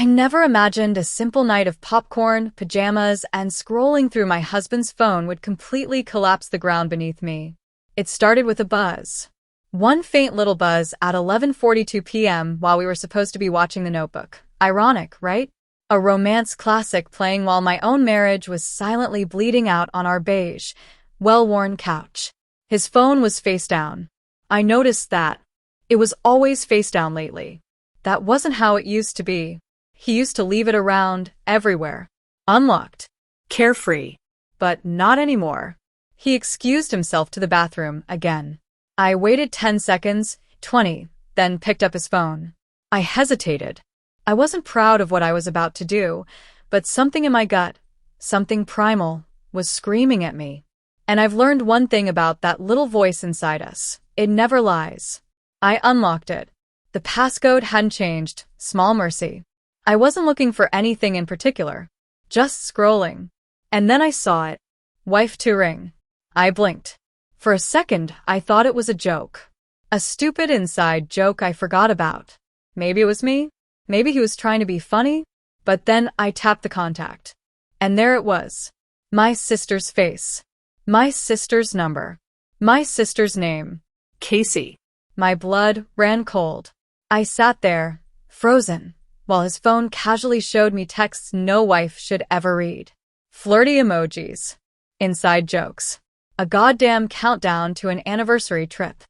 I never imagined a simple night of popcorn, pajamas, and scrolling through my husband's phone would completely collapse the ground beneath me. It started with a buzz. One faint little buzz at 11:42 p.m. while we were supposed to be watching The Notebook. Ironic, right? A romance classic playing while my own marriage was silently bleeding out on our beige, well-worn couch. His phone was face down. I noticed that. It was always face down lately. That wasn't how it used to be. He used to leave it around, everywhere. Unlocked. Carefree. But not anymore. He excused himself to the bathroom again. I waited 10 seconds, 20, then picked up his phone. I hesitated. I wasn't proud of what I was about to do, but something in my gut, something primal, was screaming at me. And I've learned one thing about that little voice inside us. It never lies. I unlocked it. The passcode hadn't changed, small mercy. I wasn't looking for anything in particular. Just scrolling. And then I saw it. Wife to ring. I blinked. For a second, I thought it was a joke. A stupid inside joke I forgot about. Maybe it was me. Maybe he was trying to be funny. But then I tapped the contact. And there it was. My sister's face. My sister's number. My sister's name. Casey. My blood ran cold. I sat there, frozen, while his phone casually showed me texts no wife should ever read. Flirty emojis. Inside jokes. A goddamn countdown to an anniversary trip.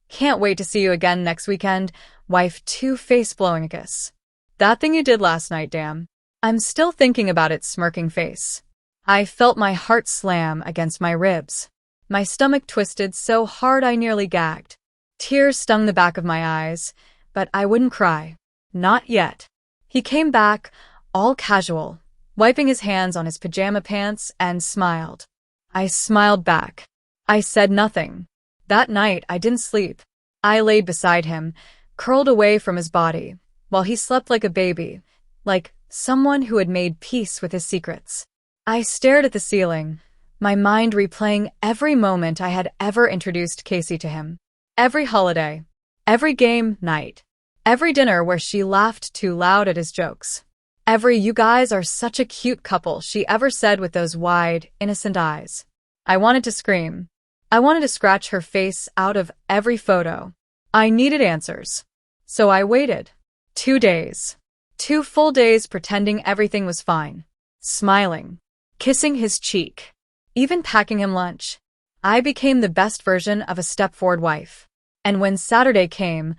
Can't wait to see you again next weekend, wife two face blowing a kiss. That thing you did last night, damn. I'm still thinking about its smirking face. I felt my heart slam against my ribs. My stomach twisted so hard I nearly gagged. Tears stung the back of my eyes, but I wouldn't cry. Not yet. He came back, all casual, wiping his hands on his pajama pants, and smiled. I smiled back. I said nothing. That night, I didn't sleep. I laid beside him, curled away from his body, while he slept like a baby, like someone who had made peace with his secrets. I stared at the ceiling, my mind replaying every moment I had ever introduced Casey to him. Every holiday, every game night, every dinner where she laughed too loud at his jokes. Every "you guys are such a cute couple" she ever said with those wide, innocent eyes. I wanted to scream. I wanted to scratch her face out of every photo. I needed answers. So I waited. 2 days. 2 full days pretending everything was fine. Smiling. Kissing his cheek. Even packing him lunch. I became the best version of a step-forward wife. And when Saturday came,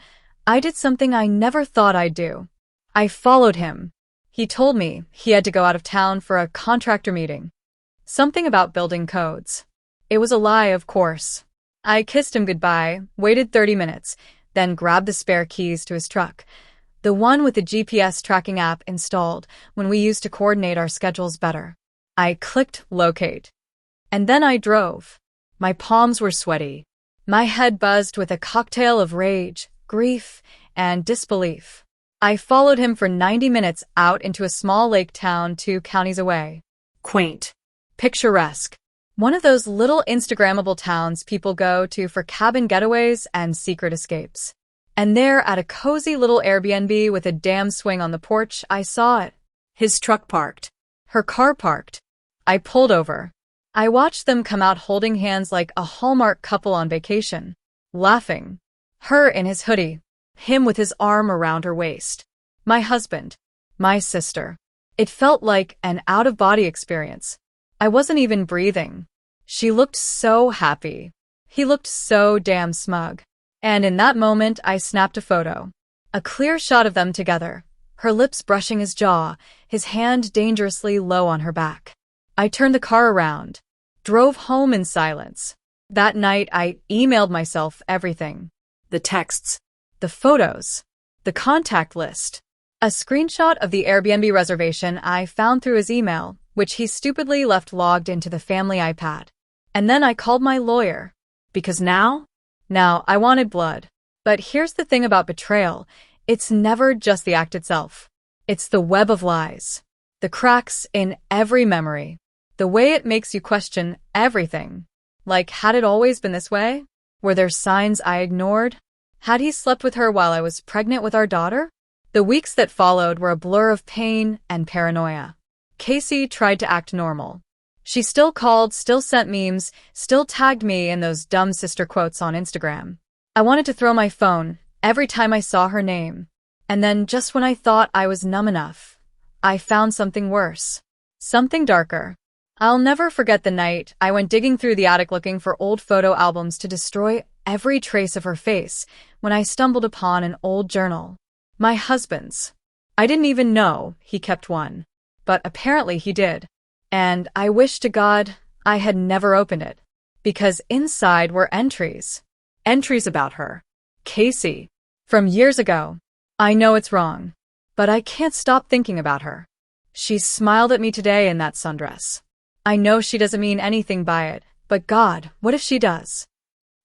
I did something I never thought I'd do. I followed him. He told me he had to go out of town for a contractor meeting. Something about building codes. It was a lie, of course. I kissed him goodbye, waited 30 minutes, then grabbed the spare keys to his truck, the one with the GPS tracking app installed when we used to coordinate our schedules better. I clicked locate. And then I drove. My palms were sweaty. My head buzzed with a cocktail of rage, grief, and disbelief. I followed him for 90 minutes out into a small lake town 2 counties away. Quaint. Picturesque. One of those little Instagrammable towns people go to for cabin getaways and secret escapes. And there, at a cozy little Airbnb with a damn swing on the porch, I saw it. His truck parked. Her car parked. I pulled over. I watched them come out holding hands like a Hallmark couple on vacation. Laughing. Her in his hoodie. Him with his arm around her waist. My husband. My sister. It felt like an out-of-body experience. I wasn't even breathing. She looked so happy. He looked so damn smug. And in that moment, I snapped a photo. A clear shot of them together, her lips brushing his jaw, his hand dangerously low on her back. I turned the car around, drove home in silence. That night, I emailed myself everything. The texts, the photos, the contact list, a screenshot of the Airbnb reservation I found through his email, which he stupidly left logged into the family iPad. And then I called my lawyer. Because now I wanted blood. But here's the thing about betrayal. It's never just the act itself. It's the web of lies. The cracks in every memory. The way it makes you question everything. Like, had it always been this way? Were there signs I ignored? Had he slept with her while I was pregnant with our daughter? The weeks that followed were a blur of pain and paranoia. Casey tried to act normal. She still called, still sent memes, still tagged me in those dumb sister quotes on Instagram. I wanted to throw my phone every time I saw her name. And then, just when I thought I was numb enough, I found something worse. Something darker. I'll never forget the night I went digging through the attic looking for old photo albums to destroy every trace of her face when I stumbled upon an old journal. My husband's. I didn't even know he kept one. But apparently he did. And I wish to God I had never opened it. Because inside were entries. Entries about her. Casey. From years ago. I know it's wrong. But I can't stop thinking about her. She smiled at me today in that sundress. I know she doesn't mean anything by it, but God, what if she does?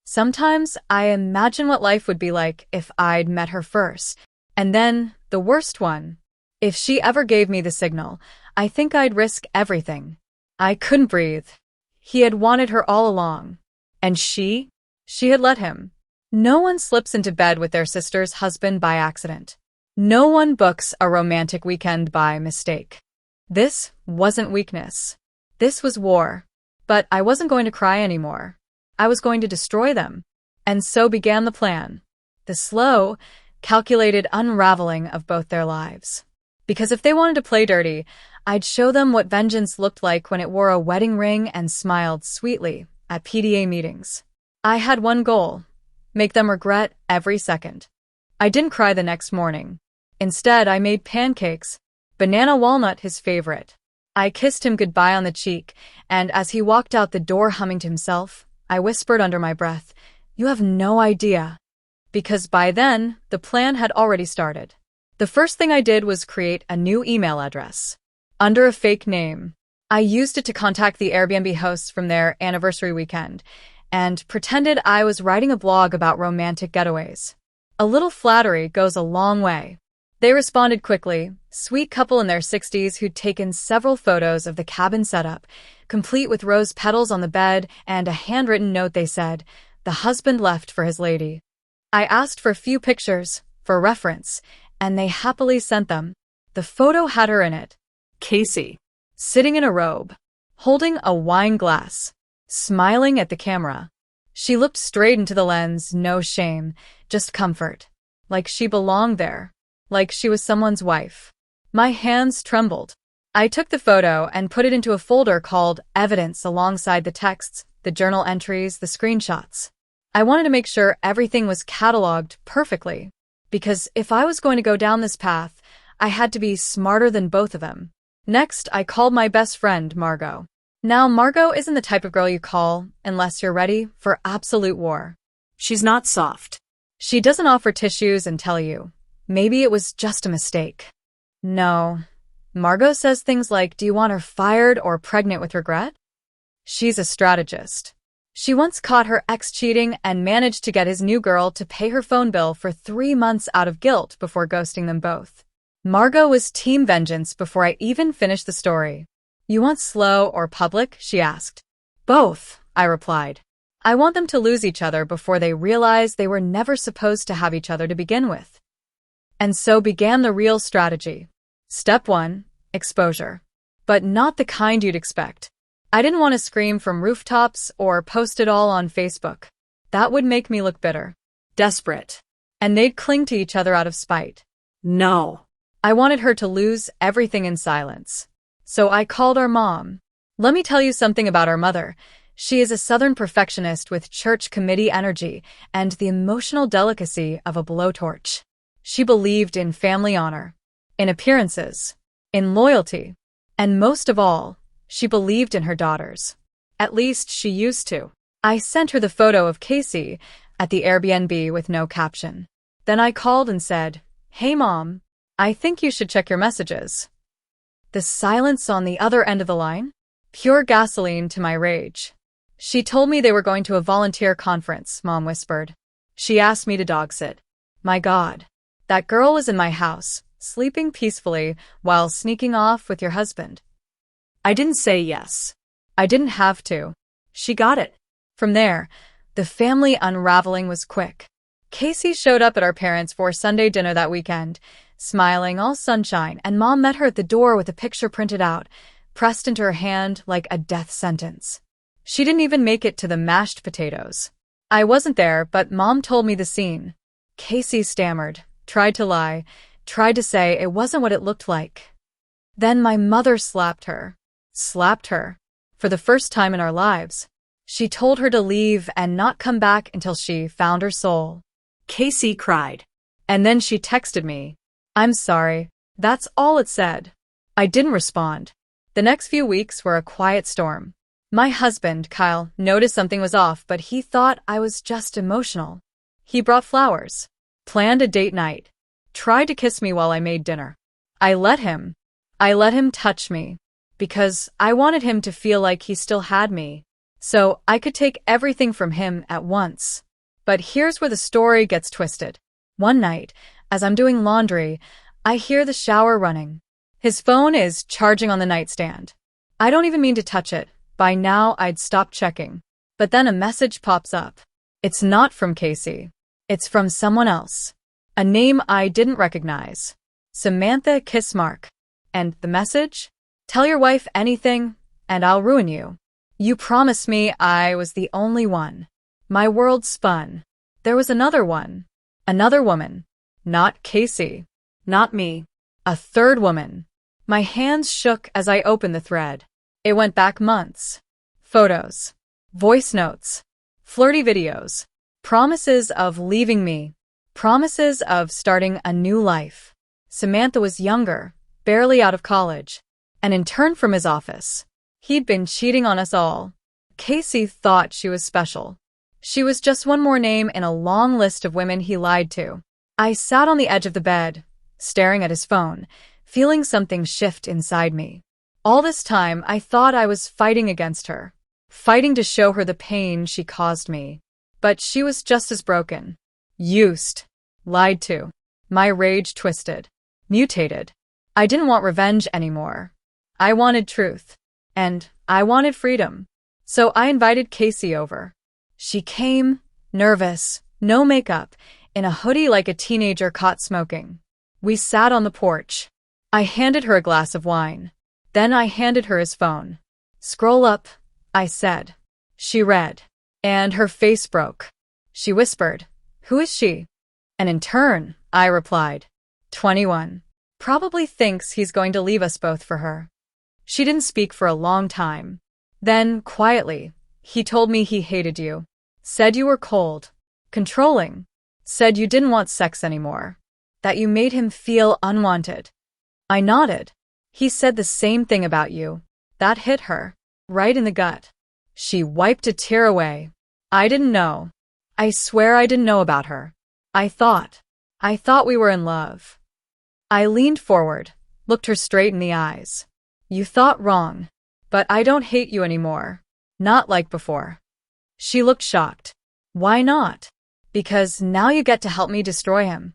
Sometimes I imagine what life would be like if I'd met her first. And then, the worst one. If she ever gave me the signal, I think I'd risk everything. I couldn't breathe. He had wanted her all along. And she had let him. No one slips into bed with their sister's husband by accident. No one books a romantic weekend by mistake. This wasn't weakness. This was war. But I wasn't going to cry anymore. I was going to destroy them. And so began the plan. The slow, calculated unraveling of both their lives. Because if they wanted to play dirty, I'd show them what vengeance looked like when it wore a wedding ring and smiled sweetly at PDA meetings. I had one goal: make them regret every second. I didn't cry the next morning. Instead, I made pancakes, banana walnut his favorite. I kissed him goodbye on the cheek, and as he walked out the door humming to himself, I whispered under my breath, "You have no idea." Because by then, the plan had already started. The first thing I did was create a new email address. Under a fake name. I used it to contact the Airbnb hosts from their anniversary weekend, and pretended I was writing a blog about romantic getaways. A little flattery goes a long way. They responded quickly, sweet couple in their 60s who'd taken several photos of the cabin setup, complete with rose petals on the bed and a handwritten note. They said, "The husband left for his lady." I asked for a few pictures, for reference, and they happily sent them. The photo had her in it. Casey. Sitting in a robe. Holding a wine glass. Smiling at the camera. She looked straight into the lens, no shame, just comfort. Like she belonged there. Like she was someone's wife. My hands trembled. I took the photo and put it into a folder called Evidence alongside the texts, the journal entries, the screenshots. I wanted to make sure everything was cataloged perfectly. Because if I was going to go down this path, I had to be smarter than both of them. Next, I called my best friend, Margot. Now, Margot isn't the type of girl you call unless you're ready for absolute war. She's not soft. She doesn't offer tissues and tell you, maybe it was just a mistake. No. Margot says things like, do you want her fired or pregnant with regret? She's a strategist. She once caught her ex cheating and managed to get his new girl to pay her phone bill for 3 months out of guilt before ghosting them both. Margot was team vengeance before I even finished the story. You want slow or public? She asked. Both, I replied. I want them to lose each other before they realize they were never supposed to have each other to begin with. And so began the real strategy. Step 1, exposure. But not the kind you'd expect. I didn't want to scream from rooftops or post it all on Facebook. That would make me look bitter. Desperate. And they'd cling to each other out of spite. No. I wanted her to lose everything in silence. So I called our mom. Let me tell you something about our mother. She is a Southern perfectionist with church committee energy and the emotional delicacy of a blowtorch. She believed in family honor, in appearances, in loyalty, and most of all, she believed in her daughters. At least she used to. I sent her the photo of Casey at the Airbnb with no caption. Then I called and said, "Hey Mom, I think you should check your messages." The silence on the other end of the line? Pure gasoline to my rage. She told me they were going to a volunteer conference, Mom whispered. She asked me to dog sit. My God. That girl was in my house, sleeping peacefully while sneaking off with your husband. I didn't say yes. I didn't have to. She got it. From there, the family unraveling was quick. Casey showed up at our parents' for Sunday dinner that weekend, smiling all sunshine, and Mom met her at the door with a picture printed out, pressed into her hand like a death sentence. She didn't even make it to the mashed potatoes. I wasn't there, but Mom told me the scene. Casey stammered, tried to lie, tried to say it wasn't what it looked like. Then my mother slapped her. Slapped her. For the first time in our lives. She told her to leave and not come back until she found her soul. Casey cried. And then she texted me. I'm sorry. That's all it said. I didn't respond. The next few weeks were a quiet storm. My husband, Kyle, noticed something was off, but he thought I was just emotional. He brought flowers, planned a date night, tried to kiss me while I made dinner. I let him touch me, because I wanted him to feel like he still had me, so I could take everything from him at once. But here's where the story gets twisted. One night, as I'm doing laundry, I hear the shower running. His phone is charging on the nightstand. I don't even mean to touch it. By now, I'd stopped checking. But then a message pops up. It's not from Casey. It's from someone else. A name I didn't recognize. Samantha Kissmark. And the message? Tell your wife anything, and I'll ruin you. You promised me I was the only one. My world spun. There was another one. Another woman. Not Casey. Not me. A third woman. My hands shook as I opened the thread. It went back months. Photos. Voice notes. Flirty videos. Promises of leaving me. Promises of starting a new life. Samantha was younger, barely out of college. An intern from his office. He'd been cheating on us all. Casey thought she was special. She was just one more name in a long list of women he lied to. I sat on the edge of the bed, staring at his phone, feeling something shift inside me. All this time, I thought I was fighting against her, fighting to show her the pain she caused me. But she was just as broken. Used. Lied to. My rage twisted. Mutated. I didn't want revenge anymore. I wanted truth. And I wanted freedom. So I invited Casey over. She came, nervous, no makeup, in a hoodie like a teenager caught smoking. We sat on the porch. I handed her a glass of wine. Then I handed her his phone. Scroll up, I said. She read. And her face broke. She whispered, Who is she? An intern, I replied. 21. Probably thinks he's going to leave us both for her. She didn't speak for a long time. Then, quietly, he told me he hated you. Said you were cold. Controlling. Said you didn't want sex anymore. That you made him feel unwanted. I nodded. He said the same thing about you. That hit her. Right in the gut. She wiped a tear away. I didn't know. I swear I didn't know about her. I thought we were in love. I leaned forward, looked her straight in the eyes. You thought wrong. But I don't hate you anymore. Not like before. She looked shocked. Why not? Because now you get to help me destroy him.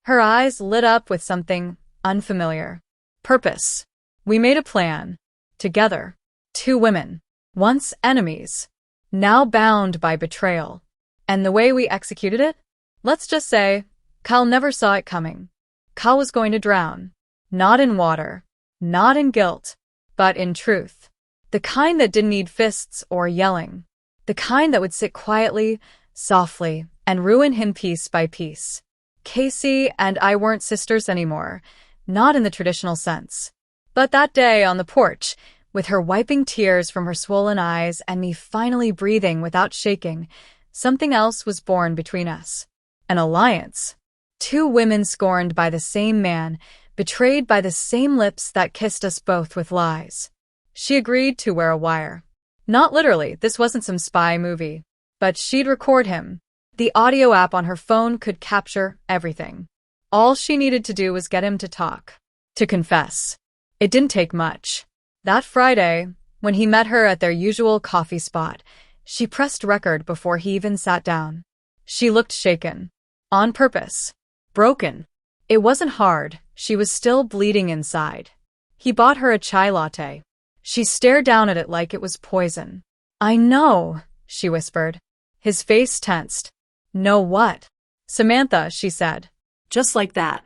Her eyes lit up with something unfamiliar. Purpose. We made a plan. Together. Two women. Once enemies. Now bound by betrayal. And the way we executed it? Let's just say, Kyle never saw it coming. Kyle was going to drown. Not in water. Not in guilt. But in truth. The kind that didn't need fists or yelling. The kind that would sit quietly, softly, and ruin him piece by piece. Casey and I weren't sisters anymore. Not in the traditional sense. But that day on the porch, with her wiping tears from her swollen eyes and me finally breathing without shaking, something else was born between us. An alliance. Two women scorned by the same man, betrayed by the same lips that kissed us both with lies. She agreed to wear a wire. Not literally, this wasn't some spy movie. But she'd record him. The audio app on her phone could capture everything. All she needed to do was get him to talk. To confess. It didn't take much. That Friday, when he met her at their usual coffee spot, she pressed record before he even sat down. She looked shaken. On purpose. Broken. It wasn't hard. She was still bleeding inside. He bought her a chai latte. She stared down at it like it was poison. I know, she whispered. His face tensed. Know what? Samantha, she said. Just like that.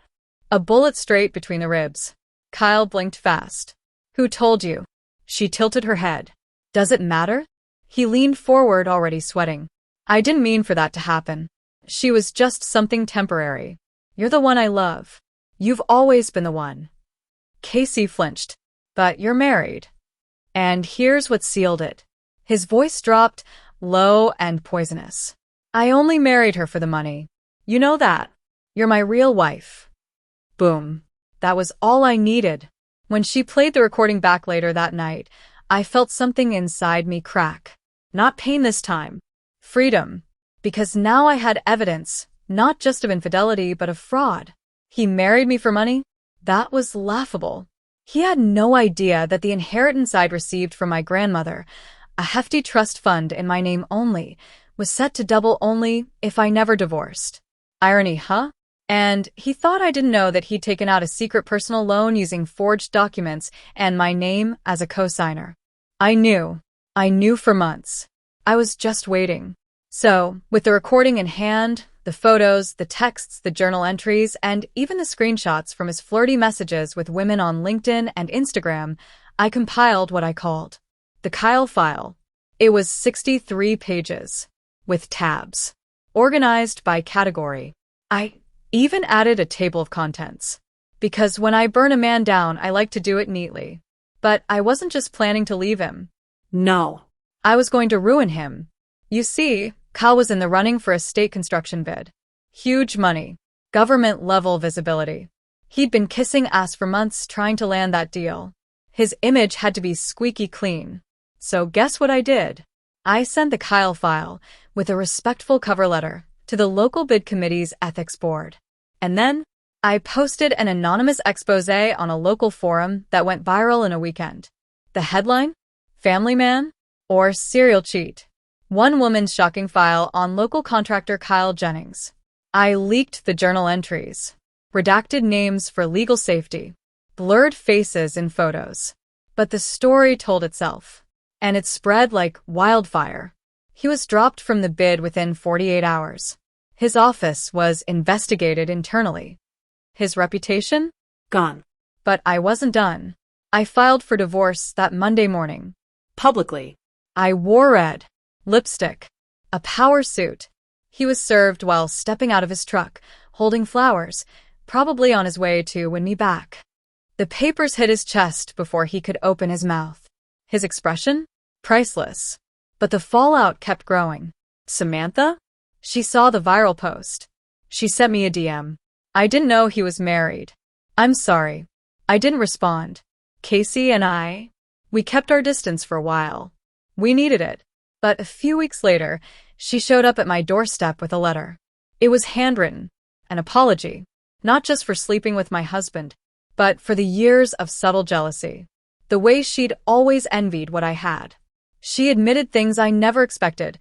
A bullet straight between the ribs. Kyle blinked fast. Who told you? She tilted her head. Does it matter? He leaned forward, already sweating. I didn't mean for that to happen. She was just something temporary. You're the one I love. You've always been the one. Casey flinched. But you're married. And here's what sealed it. His voice dropped, low and poisonous. I only married her for the money. You know that. You're my real wife. Boom. That was all I needed. When she played the recording back later that night, I felt something inside me crack. Not pain this time. Freedom. Because now I had evidence, not just of infidelity, but of fraud. He married me for money? That was laughable. He had no idea that the inheritance I'd received from my grandmother, a hefty trust fund in my name only, was set to double only if I never divorced. Irony, huh? And he thought I didn't know that he'd taken out a secret personal loan using forged documents and my name as a co-signer. I knew. I knew for months. I was just waiting. So, with the recording in hand, the photos, the texts, the journal entries, and even the screenshots from his flirty messages with women on LinkedIn and Instagram, I compiled what I called the Kyle file. It was 63 pages, with tabs, organized by category. I even added a table of contents. Because when I burn a man down, I like to do it neatly. But I wasn't just planning to leave him. No. I was going to ruin him. You see, Kyle was in the running for a state construction bid. Huge money. Government-level visibility. He'd been kissing ass for months trying to land that deal. His image had to be squeaky clean. So guess what I did? I sent the Kyle file, with a respectful cover letter, to the local bid committee's ethics board. And then, I posted an anonymous exposé on a local forum that went viral in a weekend. The headline? Family man? Or serial cheat? One woman's shocking file on local contractor Kyle Jennings. I leaked the journal entries. Redacted names for legal safety. Blurred faces in photos. But the story told itself. And it spread like wildfire. He was dropped from the bid within 48 hours. His office was investigated internally. His reputation? Gone. But I wasn't done. I filed for divorce that Monday morning. Publicly. I wore red lipstick, a power suit. He was served while stepping out of his truck, holding flowers, probably on his way to win me back. The papers hit his chest before he could open his mouth. His expression? Priceless. But the fallout kept growing. Samantha? She saw the viral post. She sent me a DM. I didn't know he was married. I'm sorry. I didn't respond. Casey and we kept our distance for a while. We needed it. But a few weeks later, she showed up at my doorstep with a letter. It was handwritten, an apology, not just for sleeping with my husband, but for the years of subtle jealousy. The way she'd always envied what I had. She admitted things I never expected,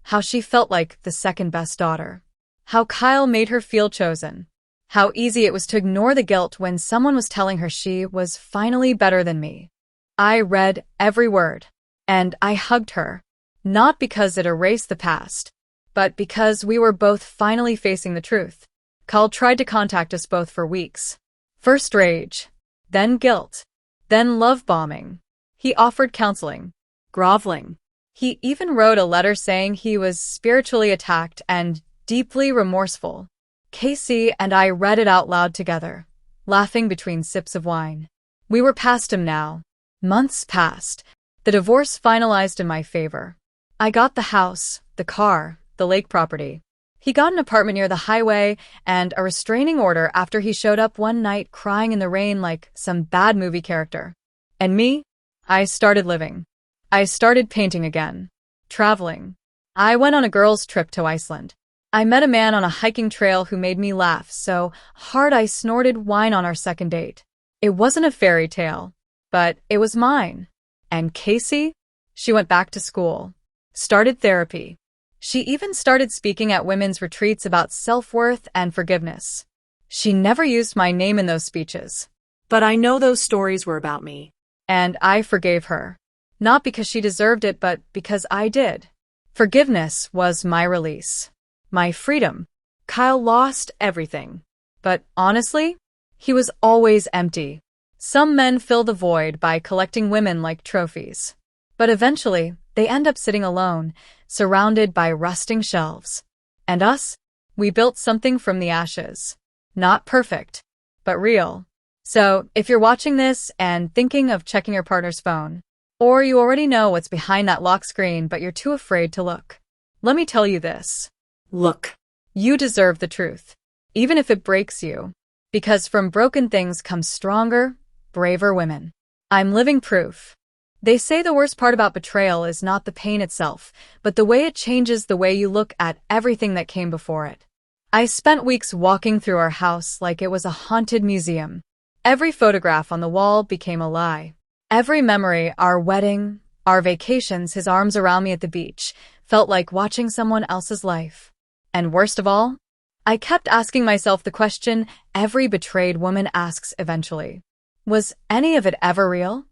how she felt like the second-best daughter, how Kyle made her feel chosen, how easy it was to ignore the guilt when someone was telling her she was finally better than me. I read every word, and I hugged her. Not because it erased the past, but because we were both finally facing the truth. Kyle tried to contact us both for weeks. First rage, then guilt, then love bombing. He offered counseling, groveling. He even wrote a letter saying he was spiritually attacked and deeply remorseful. Casey and I read it out loud together, laughing between sips of wine. We were past him now. Months passed. The divorce finalized in my favor. I got the house, the car, the lake property. He got an apartment near the highway and a restraining order after he showed up one night crying in the rain like some bad movie character. And me? I started living. I started painting again. Traveling. I went on a girls' trip to Iceland. I met a man on a hiking trail who made me laugh so hard I snorted wine on our second date. It wasn't a fairy tale, but it was mine. And Casey? She went back to school. Started therapy. She even started speaking at women's retreats about self-worth and forgiveness. She never used my name in those speeches. But I know those stories were about me. And I forgave her. Not because she deserved it, but because I did. Forgiveness was my release. My freedom. Kyle lost everything. But honestly, He was always empty. Some men fill the void by collecting women like trophies. But eventually, they end up sitting alone, surrounded by rusting shelves. And us? We built something from the ashes. Not perfect, but real. So, if you're watching this and thinking of checking your partner's phone, or you already know what's behind that lock screen but you're too afraid to look, let me tell you this. Look. You deserve the truth, even if it breaks you. Because from broken things come stronger, braver women. I'm living proof. They say the worst part about betrayal is not the pain itself, but the way it changes the way you look at everything that came before it. I spent weeks walking through our house like it was a haunted museum. Every photograph on the wall became a lie. Every memory, our wedding, our vacations, his arms around me at the beach, felt like watching someone else's life. And worst of all, I kept asking myself the question every betrayed woman asks eventually. Was any of it ever real?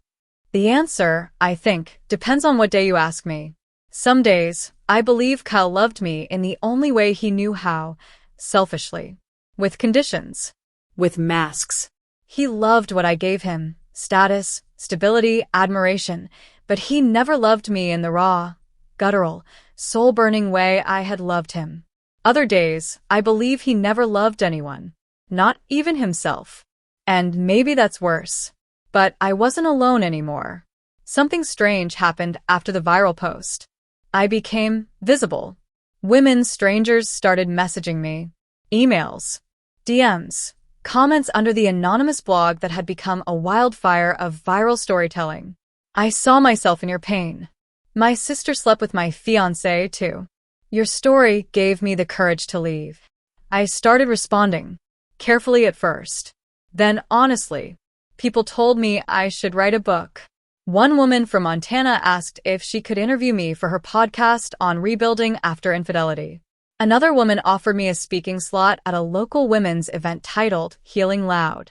The answer, I think, depends on what day you ask me. Some days, I believe Kyle loved me in the only way he knew how, selfishly. With conditions. With masks. He loved what I gave him, status, stability, admiration, but he never loved me in the raw, guttural, soul-burning way I had loved him. Other days, I believe he never loved anyone, not even himself. And maybe that's worse. But I wasn't alone anymore. Something strange happened after the viral post. I became visible. Women, strangers started messaging me. Emails, DMs, comments under the anonymous blog that had become a wildfire of viral storytelling. I saw myself in your pain. My sister slept with my fiancé, too. Your story gave me the courage to leave. I started responding, carefully at first. Then, honestly, people told me I should write a book. One woman from Montana asked if she could interview me for her podcast on rebuilding after infidelity. Another woman offered me a speaking slot at a local women's event titled Healing Loud.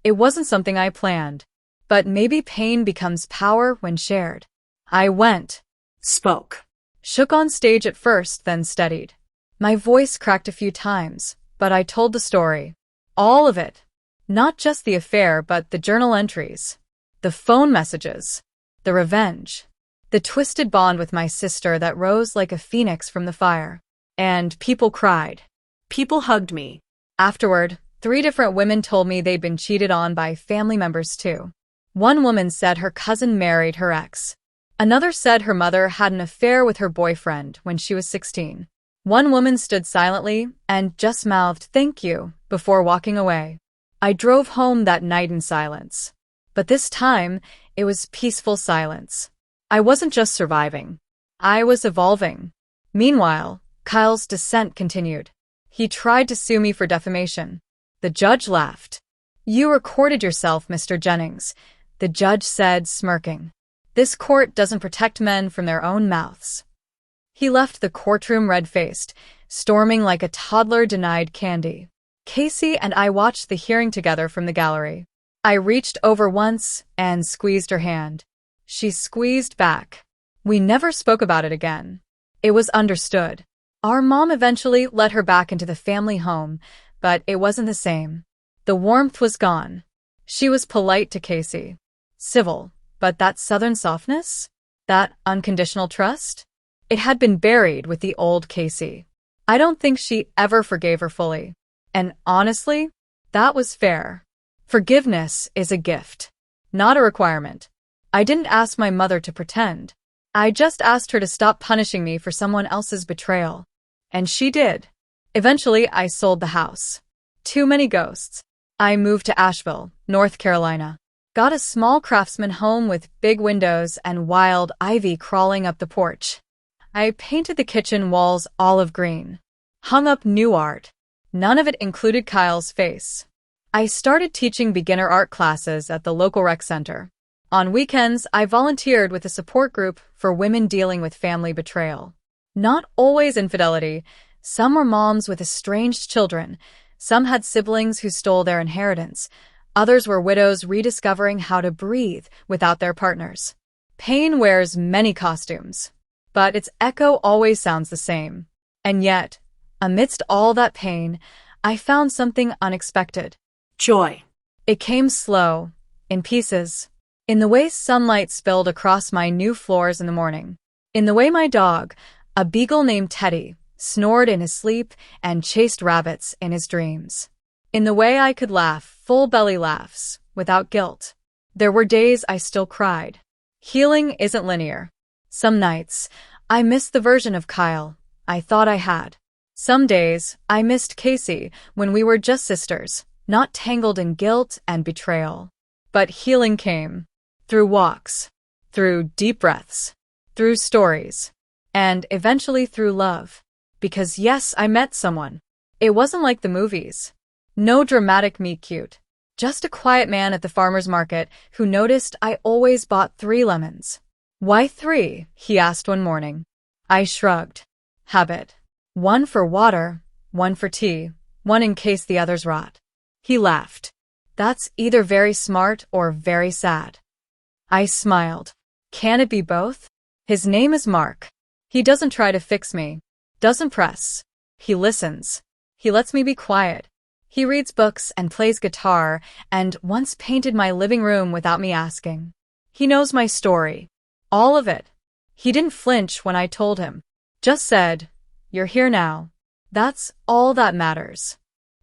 It wasn't something I planned, but maybe pain becomes power when shared. I went, spoke, shook on stage at first, then steadied. My voice cracked a few times, but I told the story. All of it. Not just the affair, but the journal entries, the phone messages, the revenge, the twisted bond with my sister that rose like a phoenix from the fire. And people cried. People hugged me. Afterward, 3 different women told me they'd been cheated on by family members too. One woman said her cousin married her ex. Another said her mother had an affair with her boyfriend when she was 16. One woman stood silently and just mouthed "thank you" before walking away. I drove home that night in silence. But this time, it was peaceful silence. I wasn't just surviving. I was evolving. Meanwhile, Kyle's descent continued. He tried to sue me for defamation. The judge laughed. "You recorded yourself, Mr. Jennings," the judge said, smirking. "This court doesn't protect men from their own mouths." He left the courtroom red-faced, storming like a toddler denied candy. Casey and I watched the hearing together from the gallery. I reached over once and squeezed her hand. She squeezed back. We never spoke about it again. It was understood. Our mom eventually let her back into the family home, but it wasn't the same. The warmth was gone. She was polite to Casey. Civil, but that southern softness? That unconditional trust? It had been buried with the old Casey. I don't think she ever forgave her fully. And honestly, that was fair. Forgiveness is a gift, not a requirement. I didn't ask my mother to pretend. I just asked her to stop punishing me for someone else's betrayal. And she did. Eventually, I sold the house. Too many ghosts. I moved to Asheville, North Carolina. Got a small craftsman home with big windows and wild ivy crawling up the porch. I painted the kitchen walls olive green. Hung up new art. None of it included Kyle's face. I started teaching beginner art classes at the local rec center. On weekends, I volunteered with a support group for women dealing with family betrayal. Not always infidelity. Some were moms with estranged children. Some had siblings who stole their inheritance. Others were widows rediscovering how to breathe without their partners. Pain wears many costumes, but its echo always sounds the same. And yet, amidst all that pain, I found something unexpected. Joy. It came slow, in pieces. In the way sunlight spilled across my new floors in the morning. In the way my dog, a beagle named Teddy, snored in his sleep and chased rabbits in his dreams. In the way I could laugh full belly laughs, without guilt. There were days I still cried. Healing isn't linear. Some nights, I missed the version of Kyle I thought I had. Some days, I missed Casey when we were just sisters, not tangled in guilt and betrayal. But healing came. Through walks. Through deep breaths. Through stories. And eventually through love. Because yes, I met someone. It wasn't like the movies. No dramatic meet cute. Just a quiet man at the farmer's market who noticed I always bought 3 lemons. Why 3? He asked one morning. I shrugged. Habit. 1 for water, 1 for tea, 1 in case the others rot. He laughed. That's either very smart or very sad. I smiled. Can it be both? His name is Mark. He doesn't try to fix me. Doesn't press. He listens. He lets me be quiet. He reads books and plays guitar and once painted my living room without me asking. He knows my story. All of it. He didn't flinch when I told him. Just said, "You're here now." That's all that matters.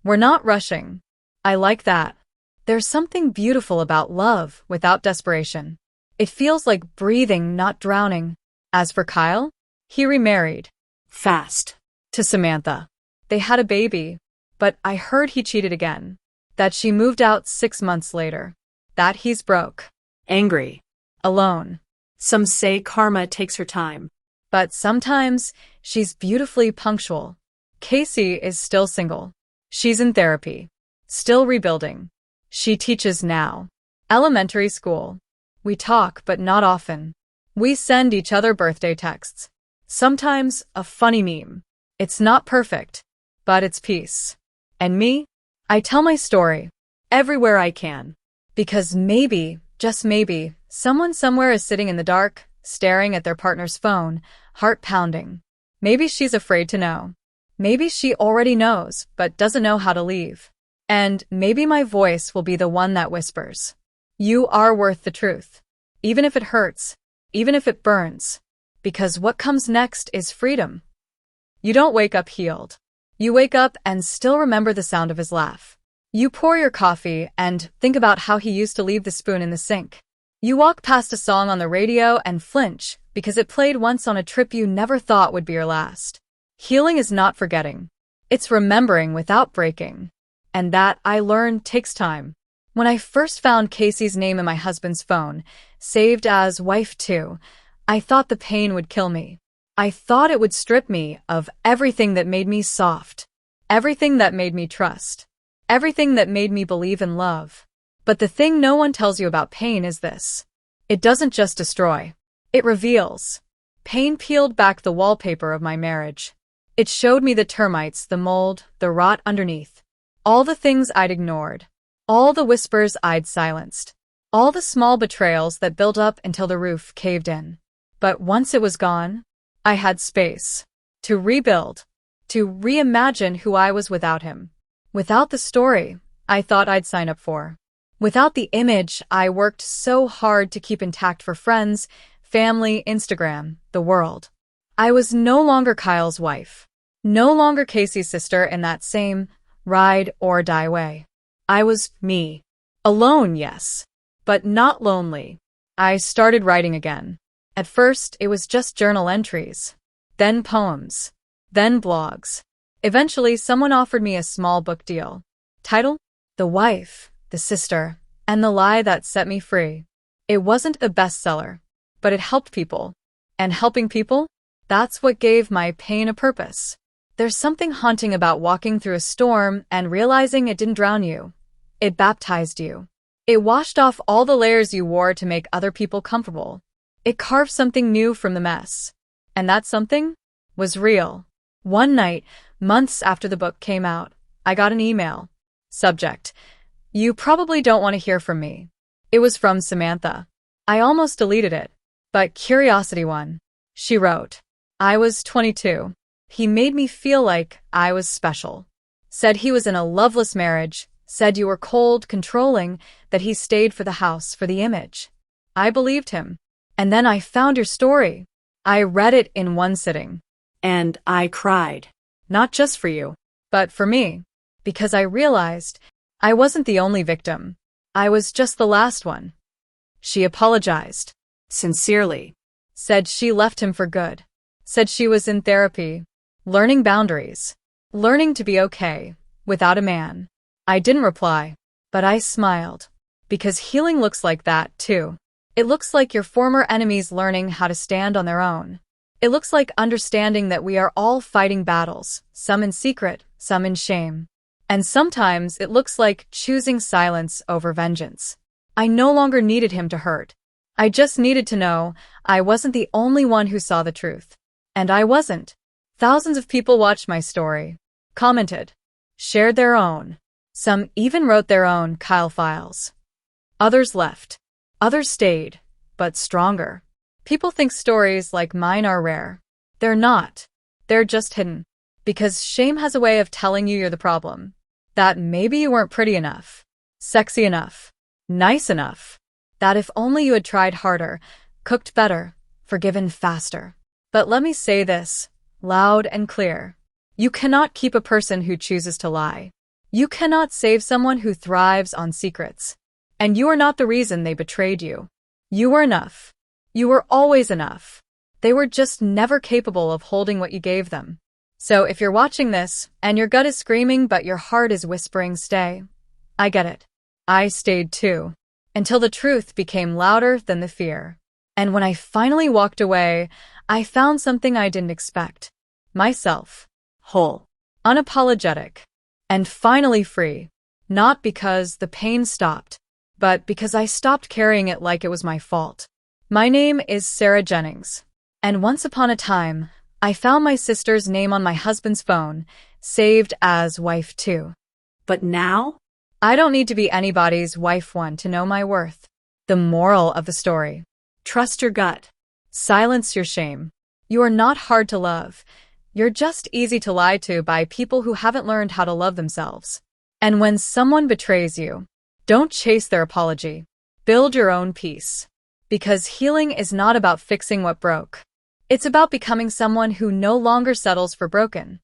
We're not rushing. I like that. There's something beautiful about love without desperation. It feels like breathing, not drowning. As for Kyle, he remarried. Fast. To Samantha. They had a baby. But I heard he cheated again. That she moved out 6 months later. That he's broke. Angry. Alone. Some say karma takes her time. But sometimes, she's beautifully punctual. Casey is still single. She's in therapy. Still rebuilding. She teaches now. Elementary school. We talk, but not often. We send each other birthday texts. Sometimes, a funny meme. It's not perfect, but it's peace. And me? I tell my story. Everywhere I can. Because maybe, just maybe, someone somewhere is sitting in the dark, staring at their partner's phone, heart pounding. Maybe she's afraid to know. Maybe she already knows, but doesn't know how to leave. And maybe my voice will be the one that whispers. You are worth the truth. Even if it hurts. Even if it burns. Because what comes next is freedom. You don't wake up healed. You wake up and still remember the sound of his laugh. You pour your coffee and think about how he used to leave the spoon in the sink. You walk past a song on the radio and flinch because it played once on a trip you never thought would be your last. Healing is not forgetting. It's remembering without breaking. And that, I learned, takes time. When I first found Casey's name in my husband's phone, saved as Wife 2, I thought the pain would kill me. I thought it would strip me of everything that made me soft, everything that made me trust, everything that made me believe in love. But the thing no one tells you about pain is this. It doesn't just destroy. It reveals. Pain peeled back the wallpaper of my marriage. It showed me the termites, the mold, the rot underneath. All the things I'd ignored. All the whispers I'd silenced. All the small betrayals that built up until the roof caved in. But once it was gone, I had space to rebuild, to reimagine who I was without him, without the story I thought I'd sign up for, without the image I worked so hard to keep intact for friends, family, Instagram, the world. I was no longer Kyle's wife, no longer Casey's sister in that same ride or die way. I was me. Alone, yes, but not lonely. I started writing again. At first, it was just journal entries, then poems, then blogs. Eventually, someone offered me a small book deal. Title? The Wife, the Sister, and the Lie That Set Me Free. It wasn't a bestseller, but it helped people. And helping people? That's what gave my pain a purpose. There's something haunting about walking through a storm and realizing it didn't drown you. It baptized you. It washed off all the layers you wore to make other people comfortable. It carved something new from the mess. And that something was real. One night, months after the book came out, I got an email. Subject: You probably don't want to hear from me. It was from Samantha. I almost deleted it, but curiosity won. She wrote, I was 22. He made me feel like I was special. Said he was in a loveless marriage, Said you were cold, controlling, that he stayed for the house for the image. I believed him. And then I found your story. I read it in one sitting. And I cried. Not just for you, but for me. Because I realized I wasn't the only victim. I was just the last one. She apologized. Sincerely. Said she left him for good. Said she was in therapy, learning boundaries, learning to be okay without a man. I didn't reply, but I smiled. Because healing looks like that, too. It looks like your former enemies learning how to stand on their own. It looks like understanding that we are all fighting battles, some in secret, some in shame. And sometimes it looks like choosing silence over vengeance. I no longer needed him to hurt. I just needed to know I wasn't the only one who saw the truth. And I wasn't. Thousands of people watched my story, commented, shared their own. Some even wrote their own Kyle files. Others left. Others stayed, but stronger. People think stories like mine are rare. They're not. They're just hidden. Because shame has a way of telling you you're the problem. That maybe you weren't pretty enough, sexy enough, nice enough. That if only you had tried harder, cooked better, forgiven faster. But let me say this, loud and clear. You cannot keep a person who chooses to lie. You cannot save someone who thrives on secrets. And you are not the reason they betrayed you. You were enough. You were always enough. They were just never capable of holding what you gave them. So if you're watching this, and your gut is screaming but your heart is whispering stay, I get it. I stayed too. Until the truth became louder than the fear. And when I finally walked away, I found something I didn't expect. Myself. Whole. Unapologetic. And finally free. Not because the pain stopped, but because I stopped carrying it like it was my fault. My name is Sarah Jennings. And once upon a time, I found my sister's name on my husband's phone, saved as wife 2. But now? I don't need to be anybody's wife 1 to know my worth. The moral of the story. Trust your gut. Silence your shame. You are not hard to love. You're just easy to lie to by people who haven't learned how to love themselves. And when someone betrays you, don't chase their apology. Build your own peace. Because healing is not about fixing what broke. It's about becoming someone who no longer settles for broken.